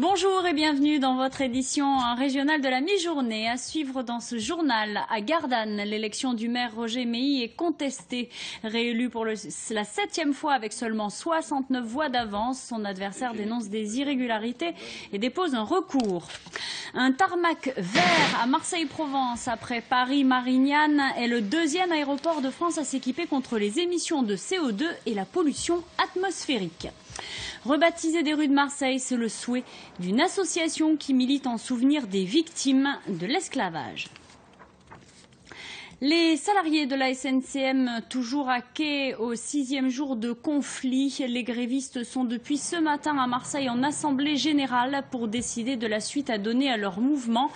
Bonjour et bienvenue dans votre édition régionale de la mi-journée. À suivre dans ce journal, à Gardanne, l'élection du maire Roger Meilly est contestée. Réélu pour la 7e fois avec seulement 69 voix d'avance, son adversaire dénonce des irrégularités et dépose un recours. Un tarmac vert à Marseille-Provence après Paris-Marignane est le deuxième aéroport de France à s'équiper contre les émissions de CO2 et la pollution atmosphérique. Rebaptiser des rues de Marseille, c'est le souhait d'une association qui milite en souvenir des victimes de l'esclavage. Les salariés de la SNCM toujours à quai au 6e jour de conflit. Les grévistes sont depuis ce matin à Marseille en assemblée générale pour décider de la suite à donner à leur mouvement.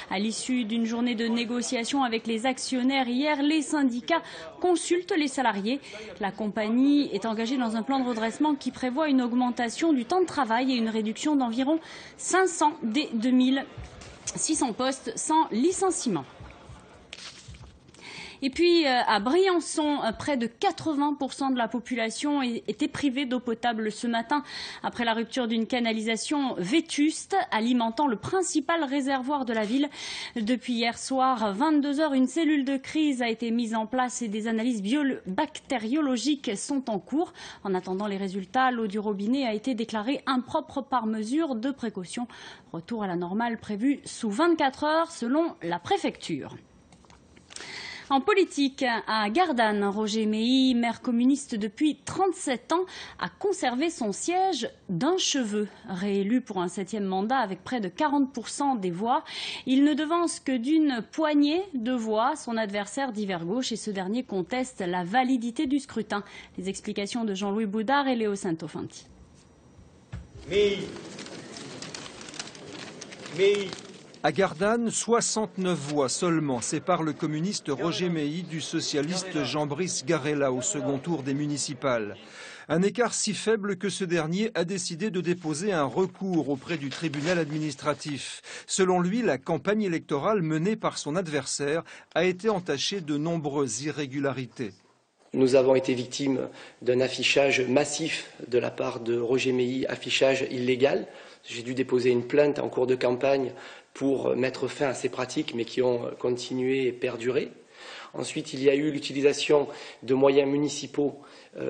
À l'issue d'une journée de négociation avec les actionnaires hier, les syndicats consultent les salariés. La compagnie est engagée dans un plan de redressement qui prévoit une augmentation du temps de travail et une réduction d'environ 500 des 2600 postes sans licenciement. Et puis à Briançon, près de 80% de la population était privée d'eau potable ce matin après la rupture d'une canalisation vétuste alimentant le principal réservoir de la ville. Depuis hier soir, 22 h, une cellule de crise a été mise en place et des analyses bactériologiques sont en cours. En attendant les résultats, l'eau du robinet a été déclarée impropre par mesure de précaution. Retour à la normale prévu sous 24 heures selon la préfecture. En politique, à Gardanne, Roger Meilly, maire communiste depuis 37 ans, a conservé son siège d'un cheveu. Réélu pour un 7e mandat avec près de 40% des voix, il ne devance que d'une poignée de voix son adversaire d'hiver gauche et ce dernier conteste la validité du scrutin. Les explications de Jean-Louis Boudard et Léo Santofanti. Meilly. À Gardanne, 69 voix seulement séparent le communiste Roger Meilly du socialiste Jean-Brice Garella au second tour des municipales. Un écart si faible que ce dernier a décidé de déposer un recours auprès du tribunal administratif. Selon lui, la campagne électorale menée par son adversaire a été entachée de nombreuses irrégularités. Nous avons été victimes d'un affichage massif de la part de Roger Meilly, affichage illégal. J'ai dû déposer une plainte en cours de campagne pour mettre fin à ces pratiques, mais qui ont continué et perduré. Ensuite, il y a eu l'utilisation de moyens municipaux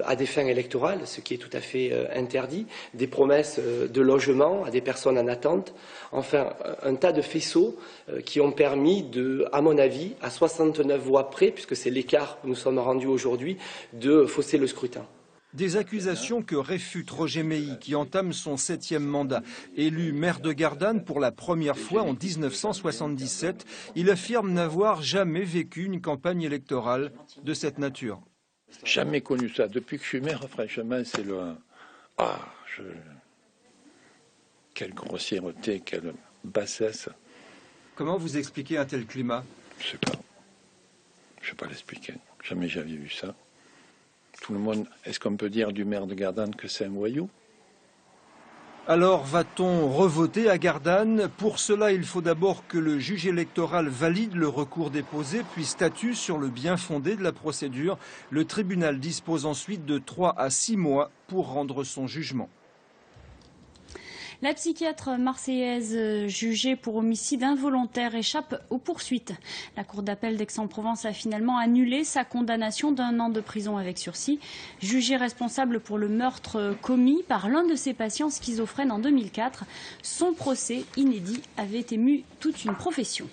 à des fins électorales, ce qui est tout à fait interdit, des promesses de logement à des personnes en attente, enfin un tas de faisceaux qui ont permis, à mon avis, à 69 voix près, puisque c'est l'écart où nous sommes rendus aujourd'hui, de fausser le scrutin. Des accusations que réfute Roger Meilly, qui entame son 7e mandat. Élu maire de Gardanne pour la première fois en 1977, il affirme n'avoir jamais vécu une campagne électorale de cette nature. Jamais connu ça. Depuis que je suis maire, franchement, c'est le... Quelle grossièreté, quelle bassesse. Comment vous expliquez un tel climat? Je sais pas. Je ne sais pas l'expliquer. Jamais j'avais vu ça. Tout le monde, est-ce qu'on peut dire du maire de Gardanne que c'est un voyou? Alors va-t-on revoter à Gardanne? Pour cela, il faut d'abord que le juge électoral valide le recours déposé, puis statue sur le bien fondé de la procédure. Le tribunal dispose ensuite de 3 à 6 mois pour rendre son jugement. La psychiatre marseillaise jugée pour homicide involontaire échappe aux poursuites. La cour d'appel d'Aix-en-Provence a finalement annulé sa condamnation d'1 an de prison avec sursis. Jugé responsable pour le meurtre commis par l'un de ses patients schizophrènes en 2004, son procès inédit avait ému toute une profession.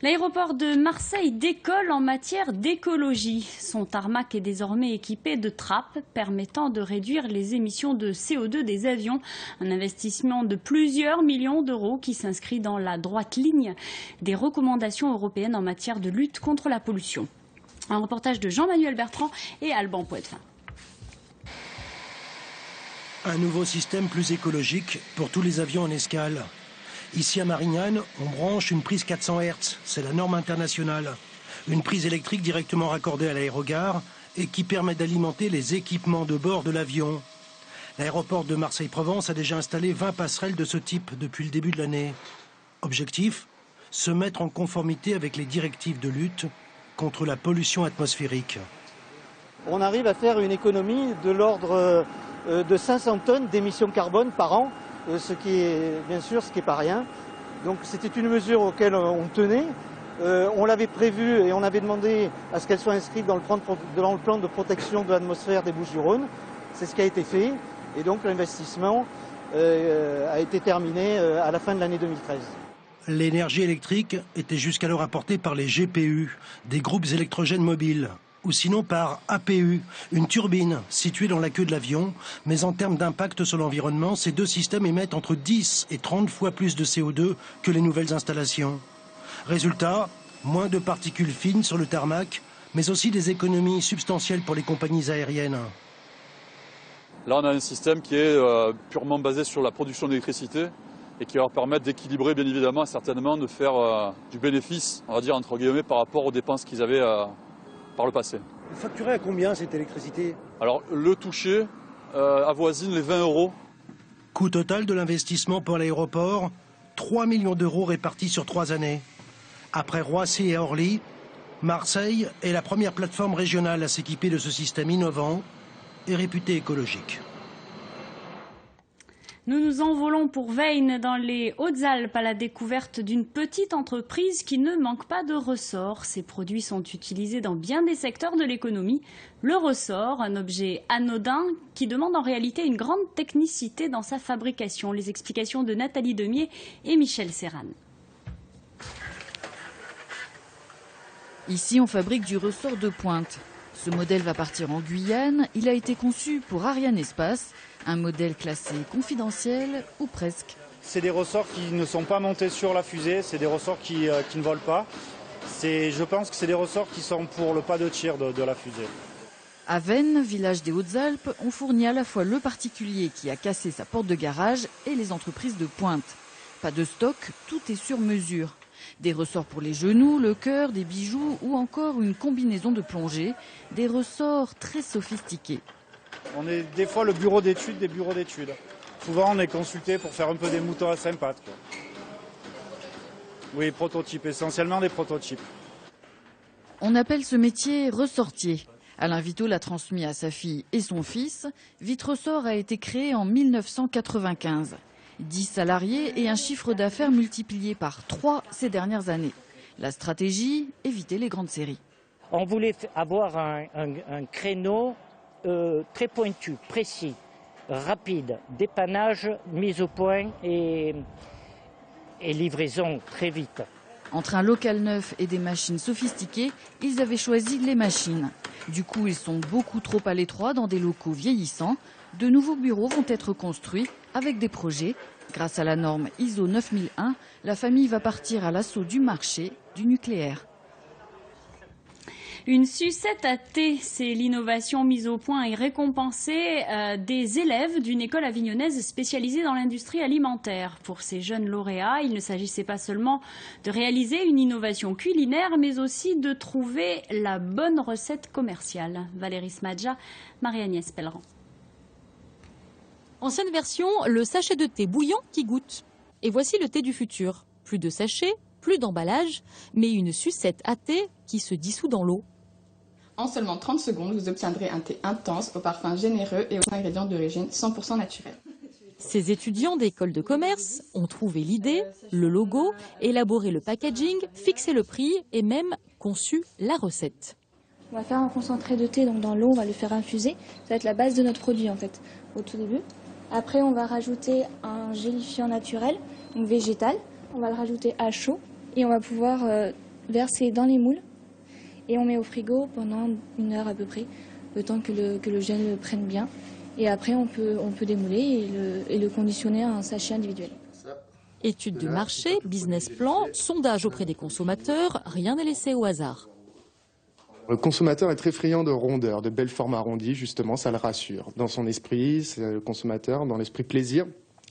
L'aéroport de Marseille décolle en matière d'écologie. Son tarmac est désormais équipé de trappes permettant de réduire les émissions de CO2 des avions. Un investissement de plusieurs millions d'euros qui s'inscrit dans la droite ligne des recommandations européennes en matière de lutte contre la pollution. Un reportage de Jean-Manuel Bertrand et Alban Poitvin. Un nouveau système plus écologique pour tous les avions en escale. Ici à Marignane, on branche une prise 400 Hz, c'est la norme internationale. Une prise électrique directement raccordée à l'aérogare et qui permet d'alimenter les équipements de bord de l'avion. L'aéroport de Marseille-Provence a déjà installé 20 passerelles de ce type depuis le début de l'année. Objectif, se mettre en conformité avec les directives de lutte contre la pollution atmosphérique. On arrive à faire une économie de l'ordre de 500 tonnes d'émissions carbone par an ce qui est bien sûr ce qui n'est pas rien. Donc c'était une mesure auquel on tenait. On l'avait prévu et on avait demandé à ce qu'elle soit inscrite dans le plan de protection de l'atmosphère des Bouches-du-Rhône. C'est ce qui a été fait et donc l'investissement a été terminé à la fin de l'année 2013. L'énergie électrique était jusqu'alors apportée par les GPU, des groupes électrogènes mobiles, ou sinon par APU, une turbine située dans la queue de l'avion. Mais en termes d'impact sur l'environnement, ces deux systèmes émettent entre 10 et 30 fois plus de CO2 que les nouvelles installations. Résultat, moins de particules fines sur le tarmac, mais aussi des économies substantielles pour les compagnies aériennes. Là, on a un système qui est purement basé sur la production d'électricité et qui va leur permettre d'équilibrer, bien évidemment, certainement, de faire du bénéfice, on va dire, entre guillemets, par rapport aux dépenses qu'ils avaient par le passé. Vous facturez à combien cette électricité? Alors, le toucher avoisine les 20 €. Coût total de l'investissement pour l'aéroport, 3 millions d'euros répartis sur 3 années. Après Roissy et Orly, Marseille est la première plateforme régionale à s'équiper de ce système innovant et réputé écologique. Nous nous envolons pour Veynes dans les Hautes-Alpes à la découverte d'une petite entreprise qui ne manque pas de ressort. Ces produits sont utilisés dans bien des secteurs de l'économie. Le ressort, un objet anodin qui demande en réalité une grande technicité dans sa fabrication. Les explications de Nathalie Demier et Michel Serran. Ici, on fabrique du ressort de pointe. Ce modèle va partir en Guyane. Il a été conçu pour Arianespace, un modèle classé confidentiel ou presque. C'est des ressorts qui ne sont pas montés sur la fusée, c'est des ressorts qui ne volent pas. Je pense que c'est des ressorts qui sont pour le pas de tir de la fusée. À Veynes, village des Hautes-Alpes, on fournit à la fois le particulier qui a cassé sa porte de garage et les entreprises de pointe. Pas de stock, tout est sur mesure. Des ressorts pour les genoux, le cœur, des bijoux ou encore une combinaison de plongée. Des ressorts très sophistiqués. On est des fois le bureau d'études des bureaux d'études. Souvent on est consulté pour faire un peu des moutons à 5 pattes. Oui, prototypes, essentiellement des prototypes. On appelle ce métier ressortier. Alain Vito l'a transmis à sa fille et son fils. Vitressort a été créé en 1995. 10 salariés et un chiffre d'affaires multiplié par 3 ces dernières années. La stratégie, éviter les grandes séries. On voulait avoir un créneau très pointu, précis, rapide, dépannage, mise au point et livraison très vite. Entre un local neuf et des machines sophistiquées, ils avaient choisi les machines. Du coup, ils sont beaucoup trop à l'étroit dans des locaux vieillissants. De nouveaux bureaux vont être construits avec des projets. Grâce à la norme ISO 9001, la famille va partir à l'assaut du marché du nucléaire. Une sucette à thé, c'est l'innovation mise au point et récompensée des élèves d'une école avignonnaise spécialisée dans l'industrie alimentaire. Pour ces jeunes lauréats, il ne s'agissait pas seulement de réaliser une innovation culinaire, mais aussi de trouver la bonne recette commerciale. Valérie Smadja, Marie-Agnès Pelleran. Ancienne version, le sachet de thé bouillant qui goûte. Et voici le thé du futur. Plus de sachets, plus d'emballage, mais une sucette à thé qui se dissout dans l'eau. En seulement 30 secondes, vous obtiendrez un thé intense, au parfum généreux et aux ingrédients d'origine 100% naturelle. Ces étudiants d'école de commerce ont trouvé l'idée, le logo, élaboré le packaging, fixé le prix et même conçu la recette. On va faire un concentré de thé donc dans l'eau, on va le faire infuser. Ça va être la base de notre produit en fait, au tout début. Après, on va rajouter un gélifiant naturel, donc végétal. On va le rajouter à chaud et on va pouvoir verser dans les moules. Et on met au frigo pendant 1 heure à peu près, le temps que le gel le prenne bien. Et après, on peut démouler et le conditionner à un sachet individuel. Études de marché, business plan, sondage auprès des consommateurs, rien n'est laissé au hasard. Le consommateur est très friand de rondeur, de belles formes arrondies, justement, ça le rassure. Dans son esprit, c'est le consommateur, dans l'esprit plaisir,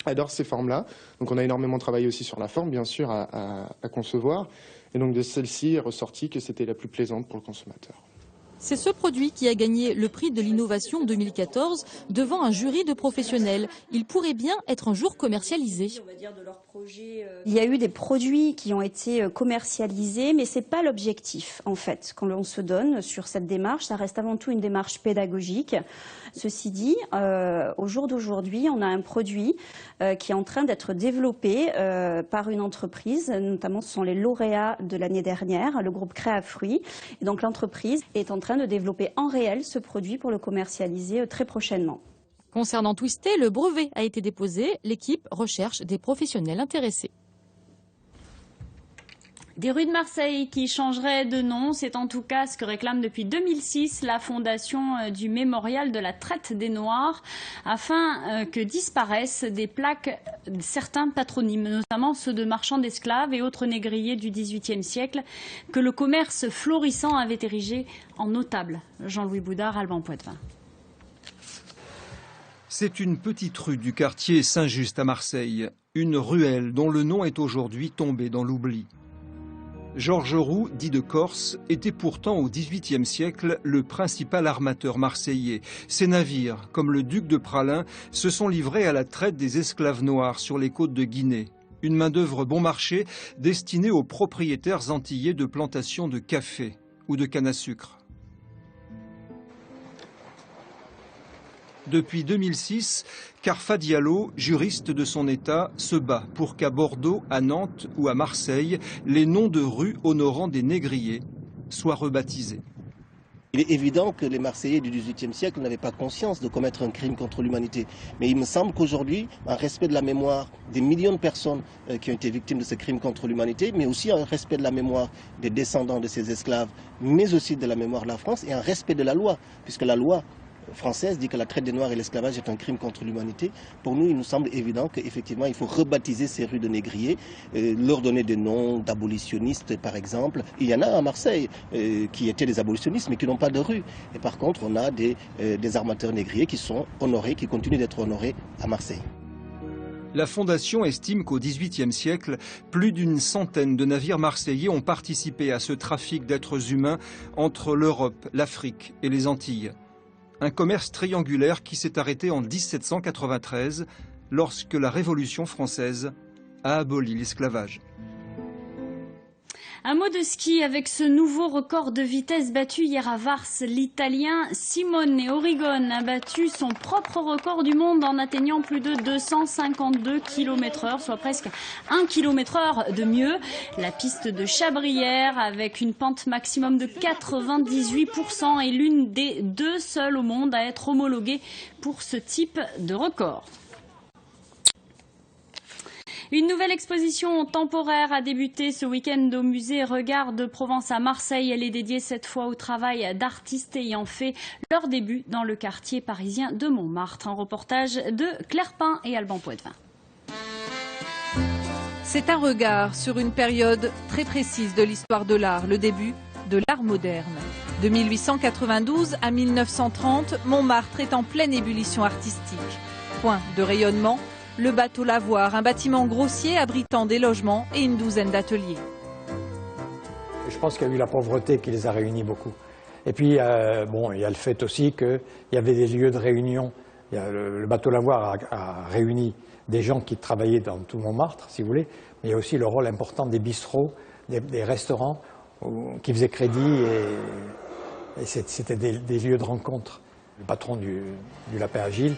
adore ces formes-là. Donc on a énormément travaillé aussi sur la forme, bien sûr, à concevoir. Et donc de celle-ci est ressorti que c'était la plus plaisante pour le consommateur. C'est ce produit qui a gagné le prix de l'innovation 2014 devant un jury de professionnels. Il pourrait bien être un jour commercialisé. Il y a eu des produits qui ont été commercialisés, mais ce n'est pas l'objectif en fait. Quand on se donne sur cette démarche, ça reste avant tout une démarche pédagogique. Ceci dit, au jour d'aujourd'hui, on a un produit qui est en train d'être développé par une entreprise, notamment ce sont les lauréats de l'année dernière, le groupe Créafruits. Et donc l'entreprise est en train de développer en réel ce produit pour le commercialiser très prochainement. Concernant Twisté, le brevet a été déposé. L'équipe recherche des professionnels intéressés. Des rues de Marseille qui changeraient de nom, c'est en tout cas ce que réclame depuis 2006 la fondation du Mémorial de la traite des Noirs, afin que disparaissent des plaques, certains patronymes, notamment ceux de marchands d'esclaves et autres négriers du XVIIIe siècle, que le commerce florissant avait érigé en notable. Jean-Louis Boudard, Alban Poitvin. C'est une petite rue du quartier Saint-Just à Marseille, une ruelle dont le nom est aujourd'hui tombé dans l'oubli. Georges Roux, dit de Corse, était pourtant au XVIIIe siècle le principal armateur marseillais. Ses navires, comme le duc de Praslin, se sont livrés à la traite des esclaves noirs sur les côtes de Guinée. Une main-d'œuvre bon marché destinée aux propriétaires antillais de plantations de café ou de canne à sucre. Depuis 2006, Carfa Diallo, juriste de son État, se bat pour qu'à Bordeaux, à Nantes ou à Marseille, les noms de rues honorant des négriers soient rebaptisés. Il est évident que les Marseillais du XVIIIe siècle n'avaient pas conscience de commettre un crime contre l'humanité. Mais il me semble qu'aujourd'hui, en respect de la mémoire des millions de personnes qui ont été victimes de ce crime contre l'humanité, mais aussi en respect de la mémoire des descendants de ces esclaves, mais aussi de la mémoire de la France et en respect de la loi, puisque la loi française dit que la traite des Noirs et l'esclavage est un crime contre l'humanité. Pour nous, il nous semble évident qu'effectivement, il faut rebaptiser ces rues de négriers, leur donner des noms d'abolitionnistes, par exemple. Il y en a à Marseille qui étaient des abolitionnistes, mais qui n'ont pas de rue. Et par contre, on a des armateurs négriers qui sont honorés, qui continuent d'être honorés à Marseille. La Fondation estime qu'au XVIIIe siècle, plus d'une centaine de navires marseillais ont participé à ce trafic d'êtres humains entre l'Europe, l'Afrique et les Antilles. Un commerce triangulaire qui s'est arrêté en 1793, lorsque la Révolution française a aboli l'esclavage. Un mot de ski avec ce nouveau record de vitesse battu hier à Vars. L'Italien Simone Origone a battu son propre record du monde en atteignant plus de 252 km/h, soit presque 1 km/h de mieux. La piste de Chabrières, avec une pente maximum de 98%, est l'une des 2 seules au monde à être homologuée pour ce type de record. Une nouvelle exposition temporaire a débuté ce week-end au musée Regard de Provence à Marseille. Elle est dédiée cette fois au travail d'artistes ayant fait leur début dans le quartier parisien de Montmartre. Un reportage de Claire Pin et Alban Poitvin. C'est un regard sur une période très précise de l'histoire de l'art, le début de l'art moderne. De 1892 à 1930, Montmartre est en pleine ébullition artistique. Point de rayonnement, le bateau Lavoir, un bâtiment grossier abritant des logements et une douzaine d'ateliers. Je pense qu'il y a eu la pauvreté qui les a réunis beaucoup. Et puis, bon, il y a le fait aussi qu'il y avait des lieux de réunion. Le bateau Lavoir a réuni des gens qui travaillaient dans tout Montmartre, si vous voulez. Mais il y a aussi le rôle important des bistrots, des restaurants qui faisaient crédit. Et c'était des lieux de rencontre. Le patron du Lapin Agile,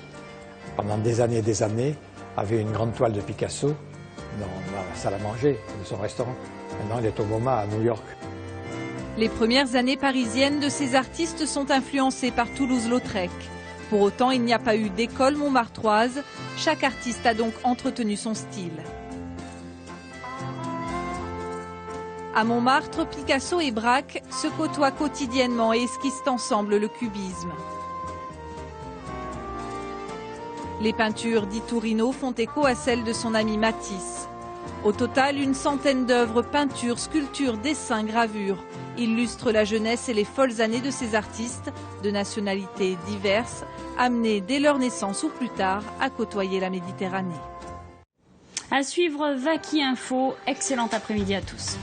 pendant des années, avait une grande toile de Picasso dans la salle à manger de son restaurant. Maintenant, il est au MoMA à New York. Les premières années parisiennes de ces artistes sont influencées par Toulouse-Lautrec. Pour autant, il n'y a pas eu d'école montmartroise. Chaque artiste a donc entretenu son style. À Montmartre, Picasso et Braque se côtoient quotidiennement et esquissent ensemble le cubisme. Les peintures d'Iturino font écho à celles de son ami Matisse. Au total, une centaine d'œuvres, peintures, sculptures, dessins, gravures illustrent la jeunesse et les folles années de ces artistes, de nationalités diverses, amenés dès leur naissance ou plus tard à côtoyer la Méditerranée. À suivre Vaki Info. Excellent après-midi à tous.